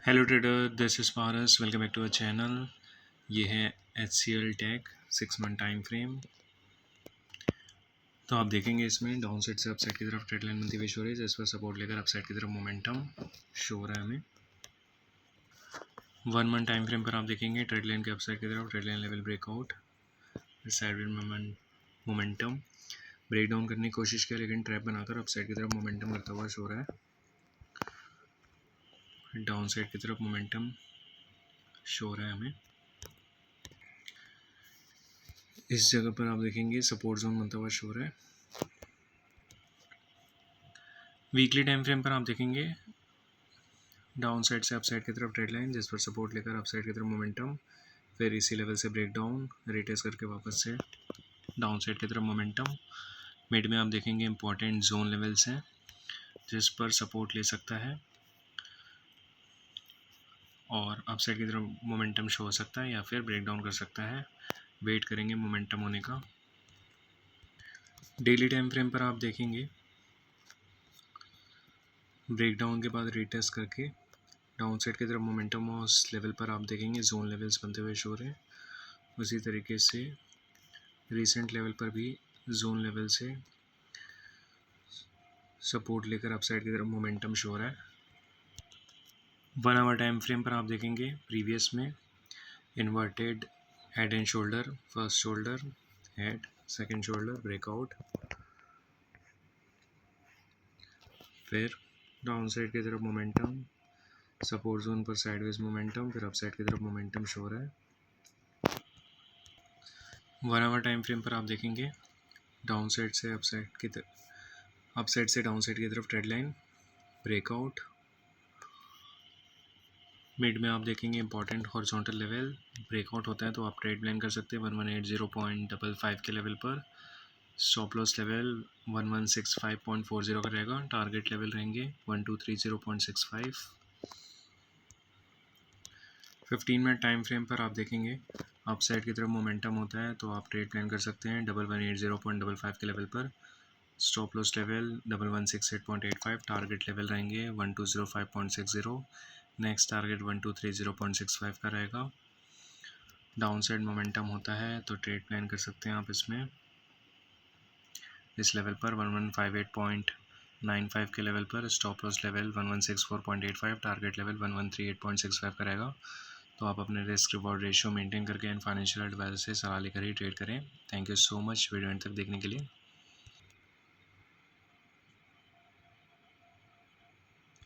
Hello trader, this is Paras. Welcome back to our channel. ये है HCL tech 6 month time frame. तो आप देखेंगे इसमें डाउन साइड से अपसाइड की तरफ ट्रेड लाइन बनती हुई शो रही है, जिस पर सपोर्ट लेकर अपसाइड की तरफ मोमेंटम शो हो रहा है हमें। 1 मंथ टाइम फ्रेम पर आप देखेंगे ट्रेड लाइन के अपसाइड की तरफ trade line level breakout, sideways momentum break down करने की कोशिश किया, लेकिन ट्रैप बनाकर अपसाइड की तरफ मोमेंटम करता हुआ शो हो रहा है। डाउन साइड की तरफ मोमेंटम शो हो रहा है हमें। इस जगह पर आप देखेंगे सपोर्ट जोन बनता हुआ शो हो रहा है। वीकली टाइम फ्रेम पर आप देखेंगे डाउन साइड से अपसाइड की तरफ ट्रेड लाइन, जिस पर सपोर्ट लेकर अपसाइड की तरफ मोमेंटम, फिर इसी लेवल से ब्रेक डाउन, रिटेस्ट करके वापस से डाउन साइड की तरफ मोमेंटम। मिड में आप देखेंगे इंपॉर्टेंट जोन लेवल्स हैं, जिस पर सपोर्ट ले सकता है और अपसाइड की तरफ मोमेंटम शो हो सकता है या फिर ब्रेक डाउन कर सकता है। वेट करेंगे मोमेंटम होने का। डेली टाइम फ्रेम पर आप देखेंगे ब्रेक डाउन के बाद रिटेस्ट करके डाउन साइड की तरफ मोमेंटम और उस लेवल पर आप देखेंगे जोन लेवल्स बनते हुए शो रहे हैं। उसी तरीके से रिसेंट लेवल पर भी जोन लेवल से सपोर्ट लेकर अपसाइड की तरफ मोमेंटम शो हो रहा है। 1 आवर टाइम फ्रेम पर आप देखेंगे प्रीवियस में inverted head and shoulder, first shoulder head, second shoulder breakout, फिर डाउन साइड की तरफ मोमेंटम, सपोर्ट जोन पर साइडवेज मोमेंटम, फिर अपसाइड की तरफ मोमेंटम शो हो रहा है। 1 आवर टाइम फ्रेम पर आप देखेंगे डाउन साइड से अपसाइड से डाउन साइड की तरफ ट्रेड लाइन ब्रेकआउट। मिड में आप देखेंगे इंपॉर्टेंट हॉरिजॉन्टल लेवल ब्रेकआउट होता है तो आप ट्रेड प्लान कर सकते हैं 1180.55 के लेवल पर। स्टॉप लॉस लेवल 1165.40 का रहेगा। टारगेट लेवल रहेंगे 1230.65। 15 मिनट टाइम फ्रेम पर आप देखेंगे अप साइड की तरफ मोमेंटम होता है तो आप ट्रेड प्लान कर सकते हैं 1180.55 के लेवल पर। Stop loss level 1168.85। Target level रहेंगे 1205.60। नेक्स्ट टारगेट 1230.65 का रहेगा। डाउन साइड मोमेंटम होता है तो ट्रेड प्लान कर सकते हैं आप इसमें इस लेवल पर 1158.95 के लेवल पर। Stop loss level 1164.85। Target level 1138.65 का रहेगा। तो आप अपने रिस्क रिवॉर्ड रेशियो मेंटेन करके एंड फाइनेंशियल एडवाइजर से सलाह लेकर ही ट्रेड करें। Thank you so much video and तक देखने के लिए।